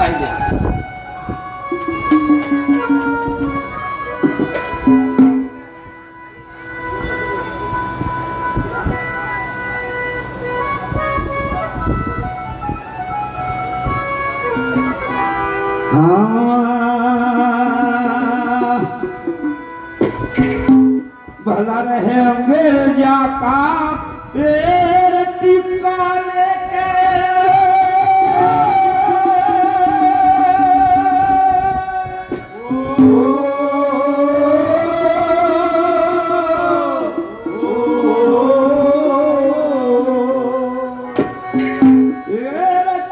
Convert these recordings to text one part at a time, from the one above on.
पाहिजे। भला रहे अंग्रेजा का पेड़ टिका लेके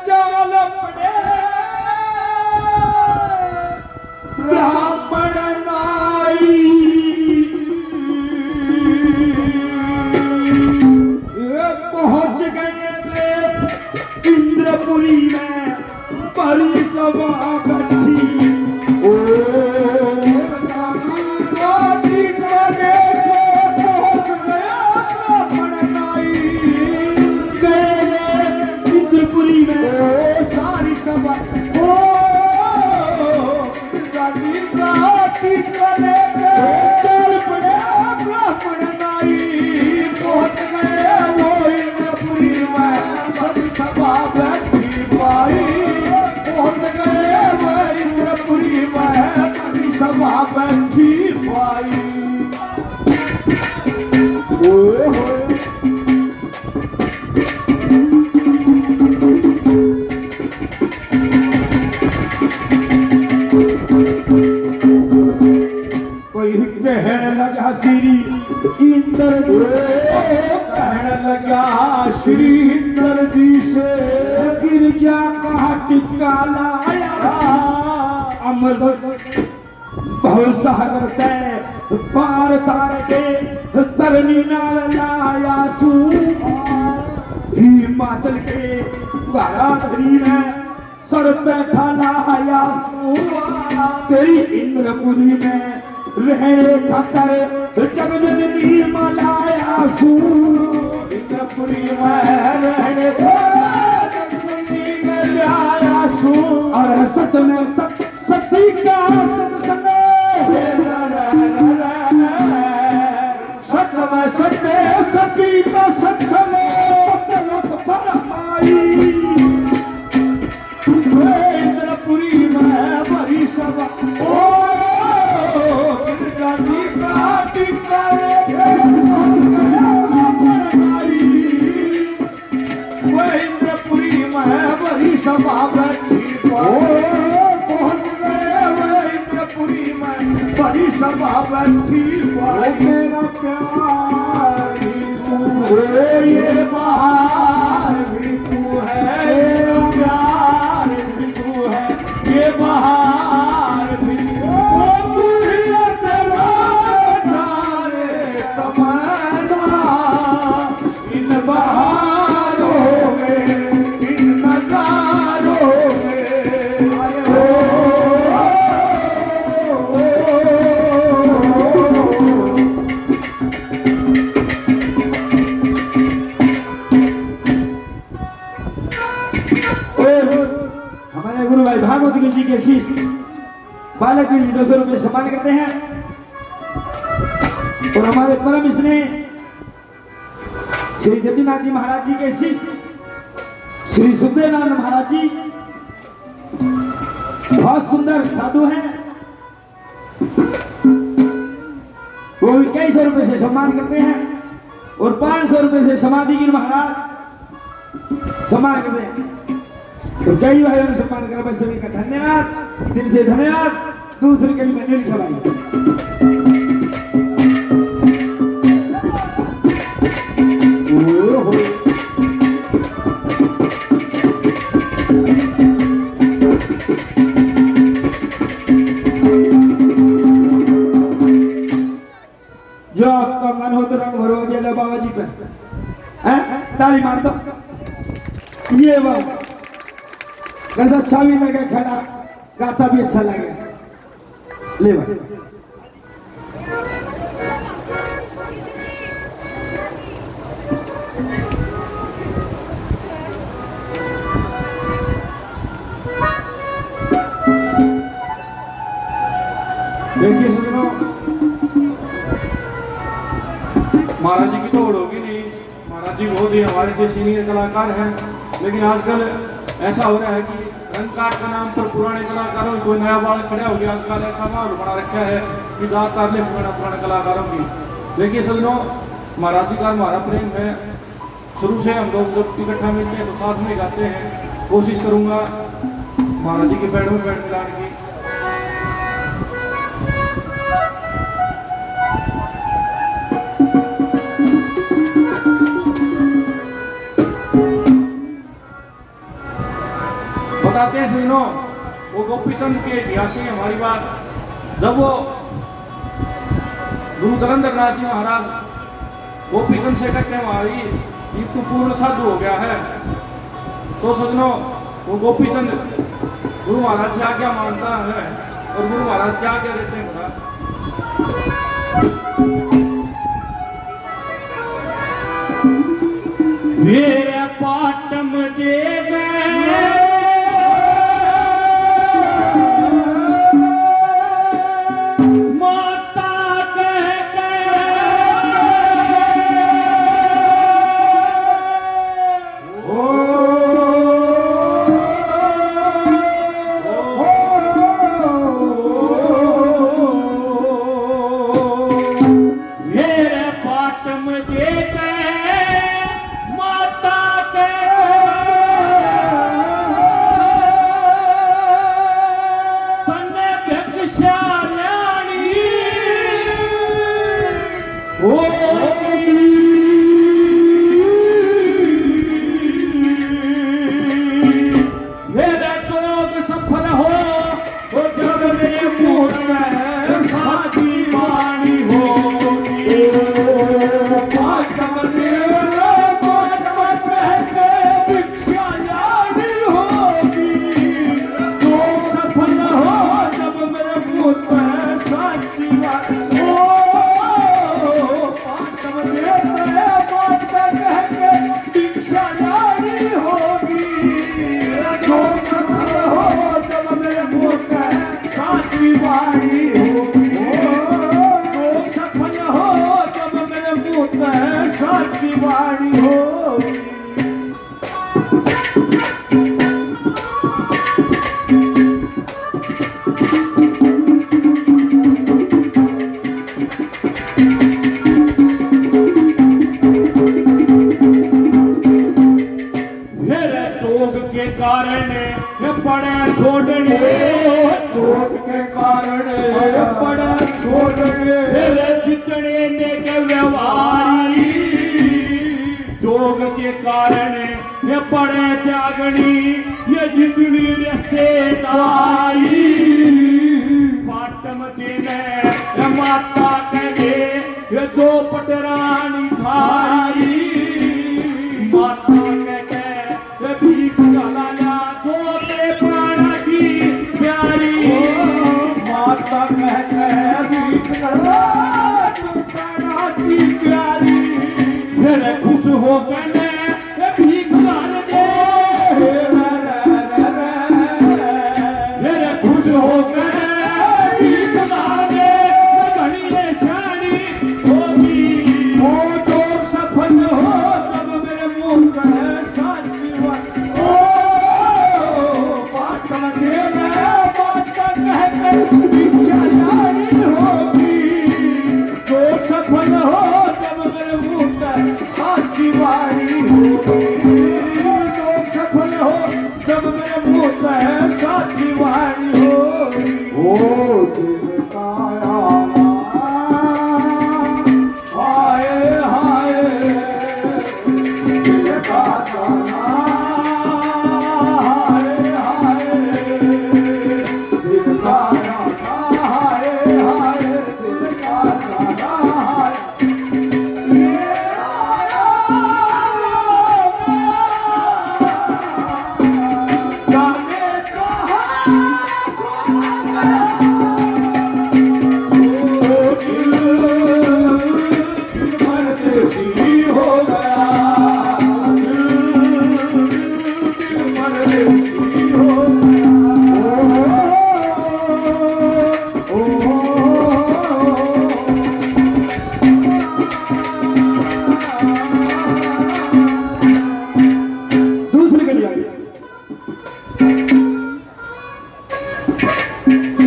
चाल पड़े ब्राह्मण नाई पहुंच गए इंद्रपुरी में बड़ी सभा बैठी। ओ रानी रानी पहुंच गया ब्राह्मण नाई गए इंद्रपुरी में सारी सभा। ओ रानी रानी चल पड़े ब्राह्मण नाई पहुंच गए वो इंद्रपुरी में सभी सभा बैठी पाई। पहुंच गए वो इंद्रपुरी में सभी सभा बैठी पाई। ओए कोई कहने लगा श्री इंद्र जी से, कहने लगा श्री इंद्र जी से गिरजा का टिक्का लाया अमर बहु सागर तय पार तार के तरनी नाल लाया सू। हिमाचल के वाराणसी में सर बैठा लाया सू। तेरी इंद्रपुरी में रहने खातर जगजननी मलाया सू। इंद्रपुरी में रहने जगजननी में लाया सू। और सत में सती का सत्संग सत में सती का सत्संग इंद्रपुरी में बड़ी सभा। इंद्रपुरी में बड़ी सभा बैठी पहुंच गए वो इंद्रपुरी में बड़ी सभा बैठी। मेरा प्यार भी तू है ये बहार भी तू है ये प्यार भी तू है ये बहार भी तू ही चला जाने तमन्ना इन बहारों में इन नजारों में। हमारे गुरु भाई भागवत जी के शिष्य बालक जी 200 रुपये सम्मान करते हैं। और हमारे परम स्नेह श्री जतिनाथ जी महाराज जी के शिष्य श्री सुखदेवनाथ महाराज जी बहुत सुंदर साधु हैं। वो भी कई सौ रुपए से सम्मान करते हैं। और 500 रुपए से समाधिगिर महाराज सम्मान करते हैं। तो कई भाइयों ने सम्मान करा, बस सभी का धन्यवाद, दिल से धन्यवाद। दूसरे के लिए मैंने लिखा भाई। जो आपका मन हो तो रंग भरवा दिया बाबा जी पे, ताली मार दो। ये बाबा कैसा अच्छा भी लगे, खड़ा गाता भी अच्छा लगे। ले भाई बहुत ही हमारे से सीनियर कलाकार हैं, लेकिन आजकल ऐसा हो रहा है कि रंग कार्ड का नाम पर पुराने कलाकारों की कोई नया बाल खड़ा हो गया। आजकल ऐसा माहौल बना रखा है कि दांत तार ले पुराने कलाकारों की। देखिए सजनों, महाराज जी का हमारा प्रेम है, शुरू से हम लोग जब इकट्ठा मिलते हैं तो साथ में गाते हैं। कोशिश करूँगा महाराज जी के पैरों में पैर मिलाने की। बताते हैं सुनो, वो गोपीचंद के इतिहास से हमारी बात। जब वो गुरु धरेंद्र नाथ जी महाराज गोपीचंद से कहते हैं हमारी ये तो पूर्ण साधु हो गया है, तो सजनों वो गोपीचंद गुरु महाराज से क्या मानता है और गुरु महाराज क्या क्या देते हैं। मेरे पाटम देव पड़े त्यागनी ये जितनी रिश्तेदारी पाटम देने माता कहे ये दो पटरानी थारी माता कहे ये भीख चलाया दो ते पाना की प्यारी माता कहे भीख चला दो पाना की प्यारी मेरे खुश हो गए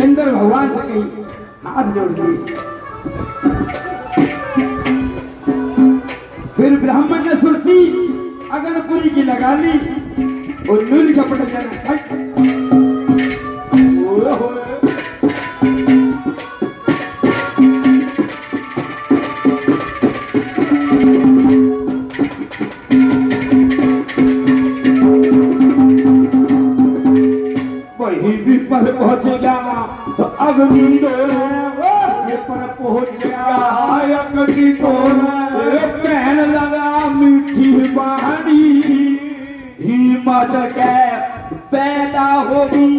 इंद्र भगवान से कही हाथ जोड़ दिए। फिर ब्राह्मण ने सुरती अगनपुरी की लगा ली और नील झपट जाना। वही पर पहुंचेगा तो अग्नि पर पहुंचेगा अग्नि कहने लगा मीठी वाणी हिमाचल के पैदा होगी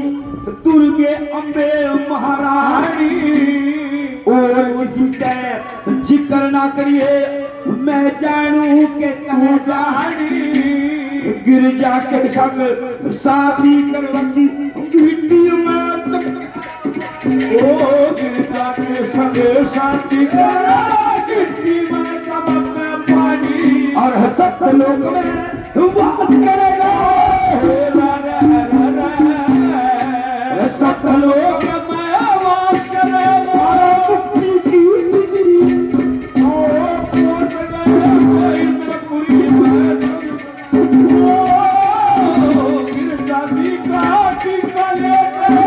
दुर्गे अम्बे महारानी और किसी के जिक्र ना करिए मैं जानू के कह जानी गिरजा के संग शादी करवाती गिट्टी में ओ गिरजा के संग शादी करा गिट्टी में चमक पानी और सतलोक में वास करेगा सतलोक में वास करेगा मुक्ति की सिद्धि ओ पहुंच गए इंद्रपुरी में गिरजा जी का टीका लेकर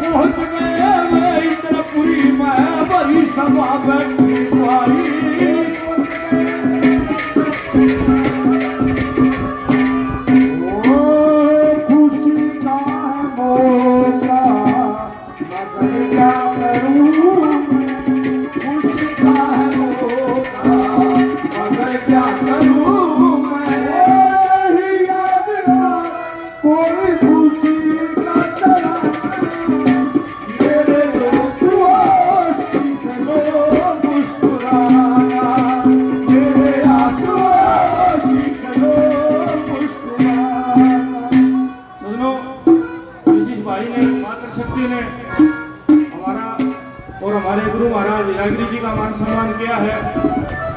पहुंच गए इंद्रपुरी में बड़ी सभा बैठी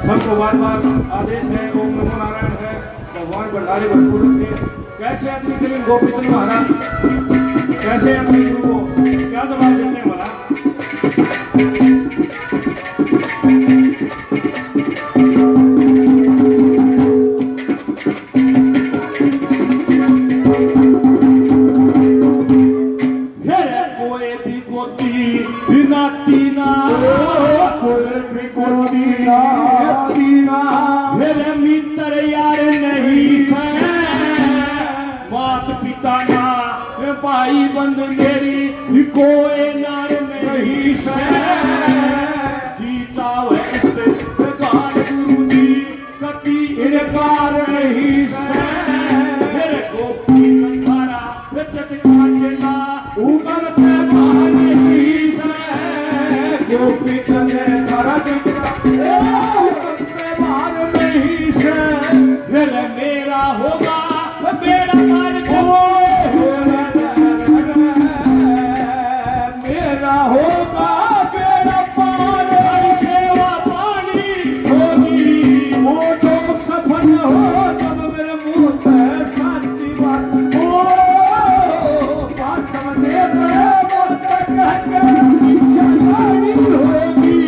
सबको बार बार आदेश है ओम नमो नारायण है भगवान भंडारी भरपूर रखे। कैसे अपनी करीब गोपीचंद महाराज कैसे अपने गुरु को क्या जवाब देते हैं भला? कोई भी गोती नाती ना कोई भी गोती ना मेरे मित्र यार नहीं है मात पिता ना भाई बंद मेरी कोई नार नहीं है जी चावे गाल गुरु जी कति इनकार नहीं है मेरे गोपी संधारा चटका चला ऊपर पे बाहर नहीं है गोपी संधारा चटका मेरा होगा मेरा मार मेरा होगा मेरा पार सेवा पानी होगी वो जो सफल हो तब मेरे मुंह पे साची बात हो बात दे होगी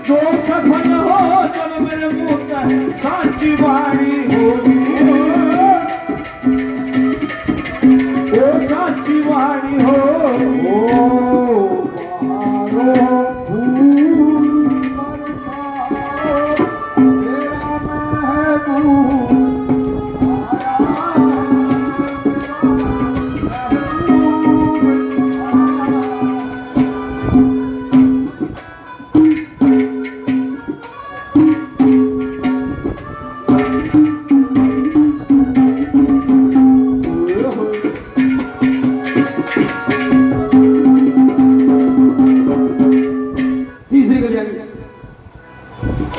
जो सफल हो तब मेरे मुंह पे साची वाणी होगी ओ साची वाणी हो बहारो फूल बरसाओ मेरा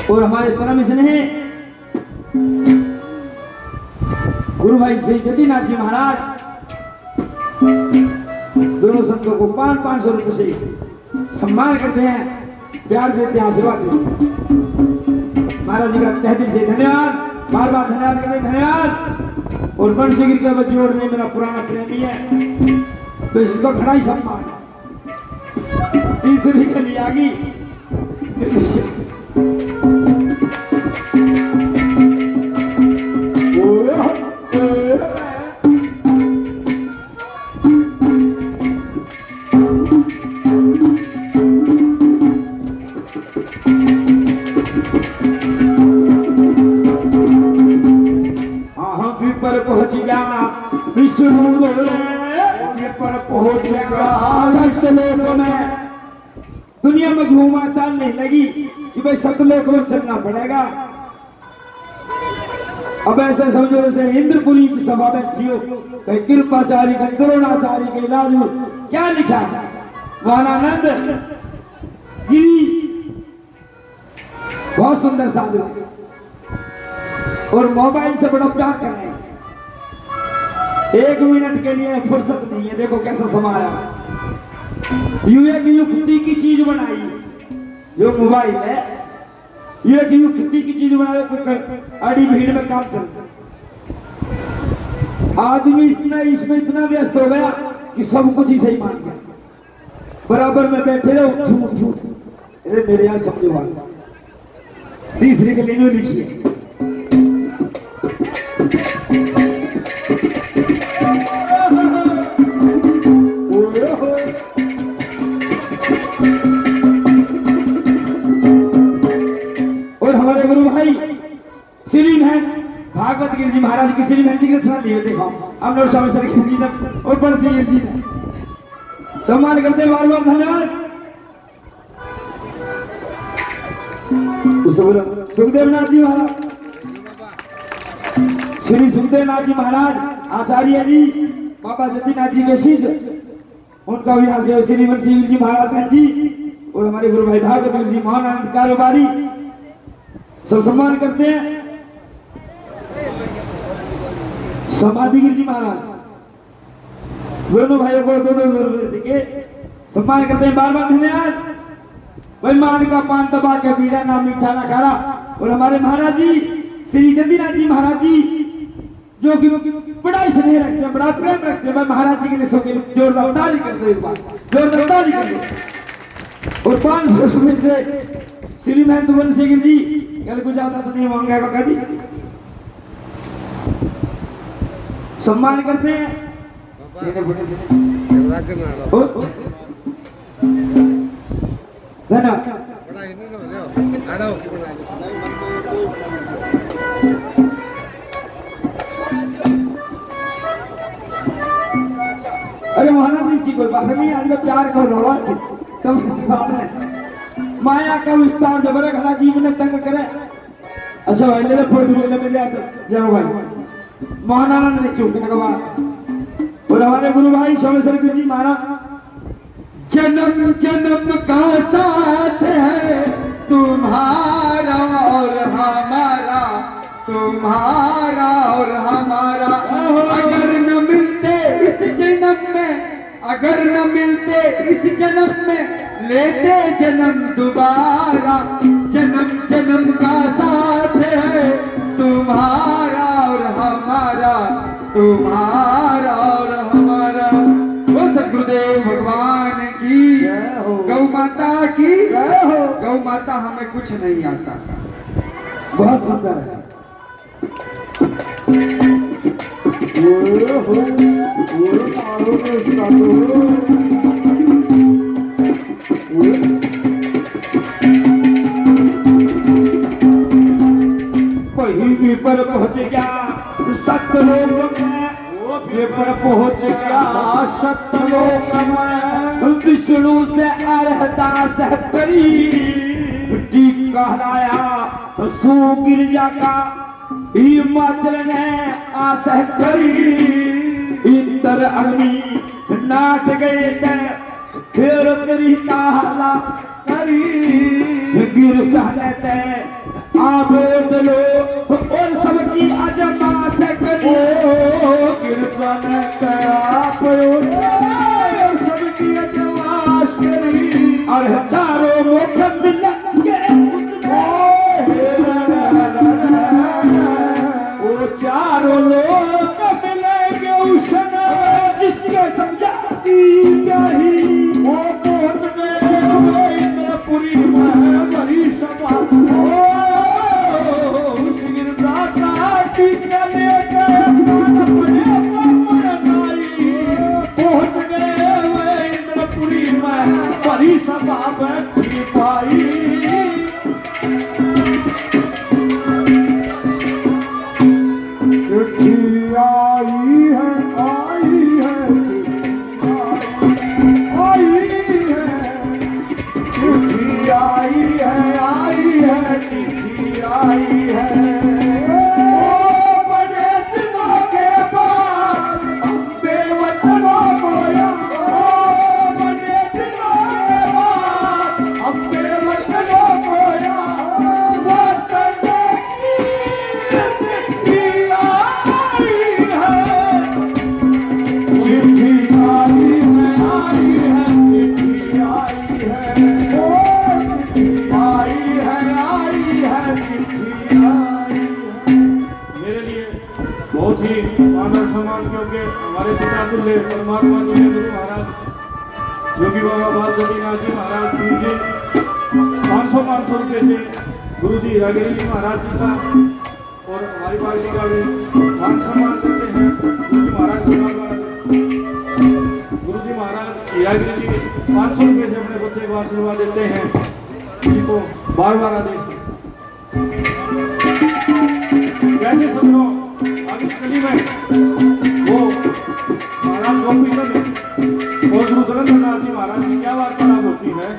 और हमारे परम स्नेह गुरु भाई श्री जतिनाथ जी महाराज दोनों संतों को 500 रुपए से सम्मान करते हैं, प्यार देते हैं, आशीर्वाद देते हैं। महाराज जी का तहे दिल से धन्यवाद। बार बार धन्यवाद करते धन्यवाद। और बंसी गिर के जोड़ने मेरा पुराना प्रेमी है तो इसको खड़ा ही सम्मान। तीसरी कली आ गई पर पहुंच गया विष्णु पर पहुंच गया सतलोक में। दुनिया में घूमा तालने लगी कि भाई सतलोक में चलना पड़ेगा। अब ऐसे समझो जैसे इंद्रपुरी की सभा बैठी हो, कहीं कृपाचारी कहीं द्रोणाचारी कहीं लालू क्या लिखा है वानानंद गिरी बहुत सुंदर साधु और मोबाइल से बड़ा प्यार कर रहे हैं। 1 मिनट के लिए फुर्सत नहीं है। देखो कैसा समाया एक युक्ति की चीज बनाई जो मोबाइल है। एक युक्ति की चीज बनाई अड़ी भीड़ में काम चलता। आदमी इसमें इतना व्यस्त हो गया कि सब कुछ ही सही मान गया। बराबर में बैठे रहो अरे मेरे यार समझो बात। तीसरी के लिए लिखिए भागवत गिर जी महाराज की श्री मेहंदी की रचना दी है। देखो हमने और स्वामी सर जी ने और बंसी गिर जी ने सम्मान करते बार बार धन्यवाद। सुखदेव नाथ जी महाराज श्री सुखदेव नाथ जी महाराज आचार्य जी बाबा जतिनाथ जी के शिष्य उनका भी यहाँ से श्री बंसी गिर जी महाराज बहन जी और हमारे गुरु भाई भागवत गिर जी महान आनंद कारोबारी सब सम्मान करते हैं। समाधि गिर जी महाराज दोनों भाइयों को 2-2 रुपए देके सम्मान करते हैं बार बार धन्यवाद। भाई मान का पान दबा के बीड़ा ना मीठा ना खारा। और हमारे महाराज जी श्री जतिनाथ जी महाराज जी जो कि बड़ा ही स्नेह रखते हैं बड़ा प्रेम रखते हैं। भाई महाराज जी के लिए सबके जोरदार ताली करते हैं। एक बार जोरदार ताली करते। और 500 रुपए से श्री महंत बंसी गिर जी कल को जाता तो नहीं मांगा का दी सम्मान करते हैं। अरे महाराज जी कोई बात नहीं आज का प्यार का रोड़ा माया का विस्तार जब खड़ा जीवन में तंग करे। अच्छा भाई मेरे फोटो ले मेरे जाओ भाई महानानंद ने चुप भगवान और हमारे गुरु भाई सोमेश्वर जी महाराज जन्म जन्म का साथ है तुम्हारा और हमारा तुम्हारा और हमारा। अगर न मिलते इस जन्म में अगर न मिलते इस जन्म में लेते जन्म दोबारा। जन्म जन्म का साथ है तुम्हारा और हमारा तुम्हारा और हमारा। वो सद्गुरुदेव भगवान की गौ माता की गौ माता हमें कुछ नहीं आता। बहुत सुंदर है। वही पर पहुंच गया सतलोक में ये पर पहुंच गया सतलोक में। विष्णु से अर्हता सह करी कहलाया सू गिरजा का हिमाचल ने आसह करी। इंदर अग्नि नाट गए फिर तेरी कहला करी। गिर चाहते आप लो और सबकी अजमा से करी। गिर चाहते आप सबकी अजमा करी। और चारों मुख मिलेंगे हजारों लोग मिलेंगे उसने जिसके समझाती प्याही वो पहुंच गए वे इंद्रपुरी में बड़ी सभा उस गिरदाता टीका ले गए जान पड़े पड़नाई पहुंच गए वे इंद्रपुरी में बड़ी सभा बैठी पाई चिट्ठी आई है चिट्ठी आई है ओ बड़े दिनों के बाद अम्बे वतनों गोया ओ बड़े दिनों के बाद अम्बे वतनों गोया वतन की चिट्ठी आई है चिट्ठी आई है चिट्ठी आई है ओ मेरे लिए बहुत ही मान और सम्मान क्योंकि हमारे पिता तुल्य परमात्मा तुल्य गुरु महाराज योगी बाबा बाल जमीनाथ जी महाराज गुरु जी 500 रुपये से गुरु जी हीरागिरी जी महाराज जी का और हमारी पार्टी का भी मान सम्मान करते हैं गुरु जी महाराज हीरागिरी जी 500 रुपये से अपने बच्चे को आशीर्वाद देते हैं जिनको बार आदेश कैसे समझो आगे कली में वो महाराज गोपी चंद और गुरु जगन्नाथ जी महाराज की क्या वार्तालाप होती है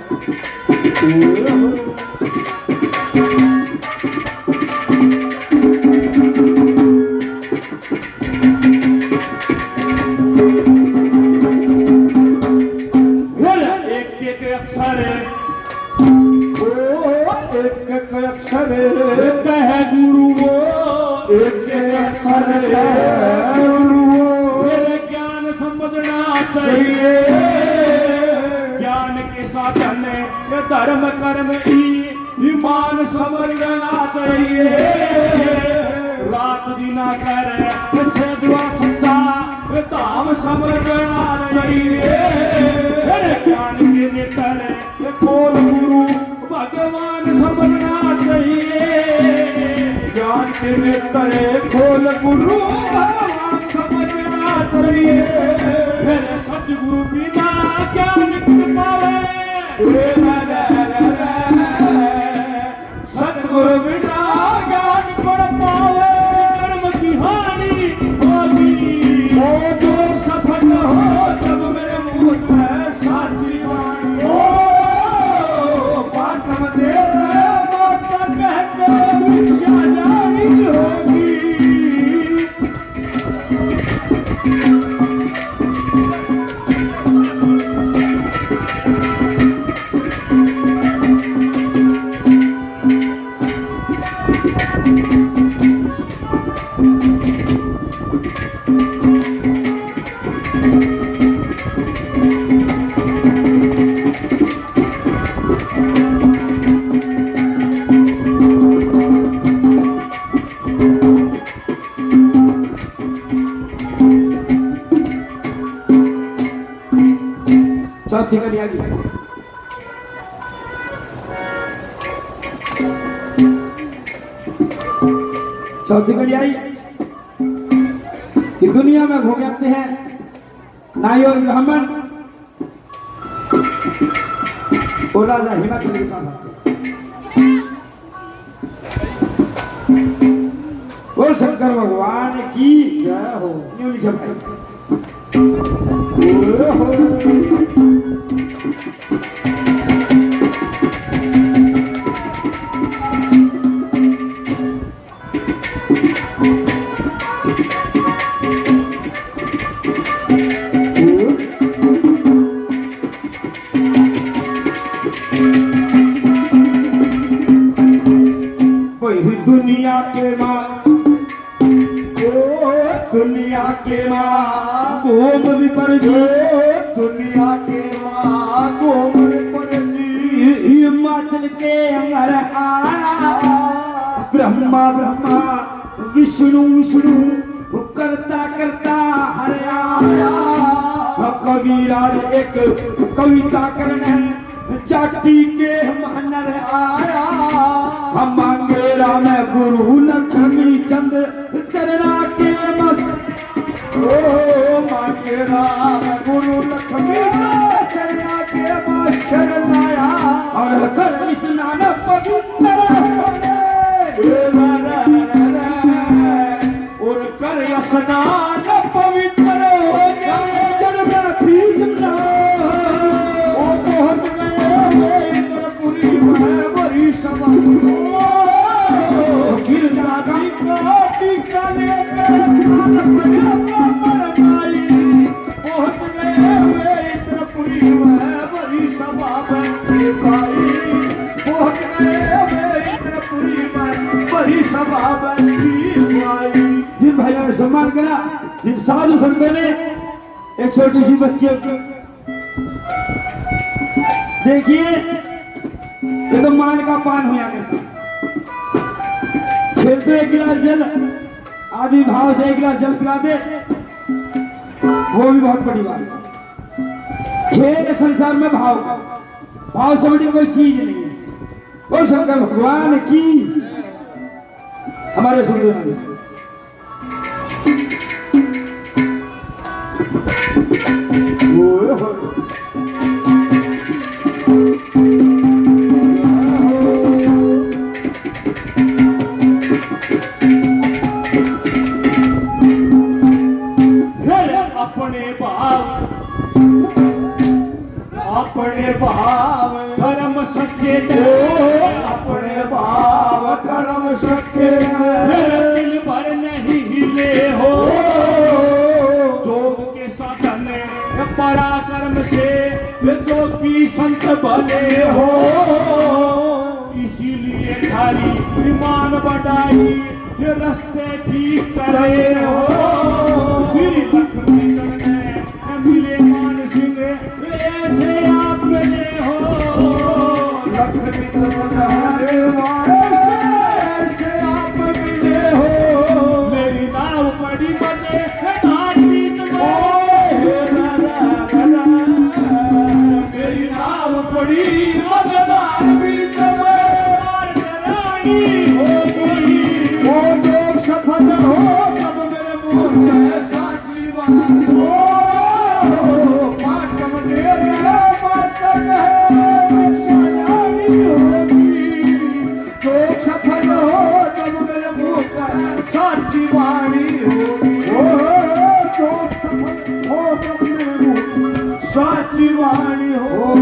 एक अक्षर एक अक्षर कह गुरु वो एक अक्षर मेरे ज्ञान समझना चाहिए ज्ञान के साधन ये धर्म कर्म ईमान समझना चाहिए रात दिना कर दुआ सच्चा धाम समझना चाहिए ज्ञान के नेतर खोल गुरु भगवान समझना चाहिए ज्ञान के नेतर खोल गुरु भगवान समझना चाहिए सतगुरु बिना ज्ञान कर पावे सतगुरु बिना ज्ञान कर पावे कर्म की हानि होगी वो जो सफल हो जब मेरे मुंह में साची वाणी ओ पाटम दे माता कह के भिक्षा जानी होगी चौथी कड़ी आ गई चौथी कड़ी आई कि दुनिया में घूम आते हैं नाई और ब्राह्मण और राजा हिमाचल के पास आते हैं और शंकर भगवान की जय हो न्यूली छपाई दुनिया के माँ दुनिया के माँ गोम भी पर जो दुनिया के माँ गोबर पर जी हिमाचल के अंदर आया ब्रह्मा ब्रह्मा विष्णु विष्णु वो करता करता हरया कबीरा एक कविता करने जाति के महनर आया हम मांगे राम गुरु लक्ष्मी चंद चरना के मस्त ओ मांगे राम गुरु लक्ष्मी चरना के माशर लाया और कर स्नान पवित्र होने और कर स्नान पवित्र हो गए जन्म बीज में वो पहुंच गए इंद्रपुरी में बड़ी सभा गिरजा का टीका लेके काल पड़े ब्राह्मण भाई पहुंच गए वे इंद्रपुरी में बड़ी सभा बैठे भाई पहुंच गए वे इंद्रपुरी में बड़ी सभा बैठी भाई। जिन भाइयों ने सम्मान करा, जिन साधु संतों ने एक छोटी सी बच्ची देखिए ये तो मान का पान हुआ करता खेलते एक गिलास जल आदि भाव से एक गिलास जल पिला दे वो भी बहुत बड़ी बात है। खेल संसार में भाव से बड़ी कोई चीज नहीं है। और शंकर भगवान की हमारे सुनते अपने भाव धर्म सच्चे अपने भाव कर्म सच्चे दिल भर नहीं हिले हो जोग के साधन पराक्रम से जो की संत भले हो इसीलिए थारी विमान बढ़ाई ये रास्ते ठीक चले हो श्री लक्ष्मी चरण मिले मान सिंह ऐसे आप मिले हो लक्ष्मी चरण ऐसे आप मिले हो मेरी नाव बड़ी बजे घाट बीच में मेरी नाव बड़ी मजेदार बीच में रानी होगी वो जोग सफल हो तब मेरे मुंह में साची बात हो पाटम दे पाटक है सजानी होगी जोग सफल हो तब मेरे मुंह में साची वाणी होगी जोग सफल हो तब मेरे मुंह में साची वाणी हो।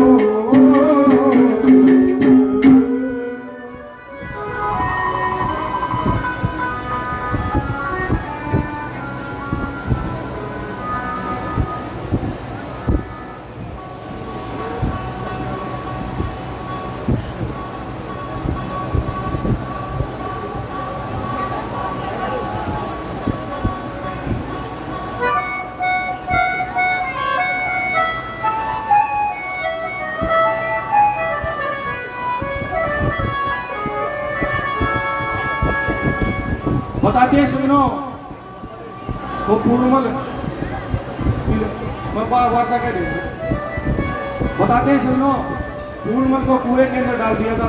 बताते हैं सुनो वो पूर्णमल मैं वार्ता कह रही हूँ बताते हैं सुनो पूर्णमल को कुएं के अंदर डाल दिया था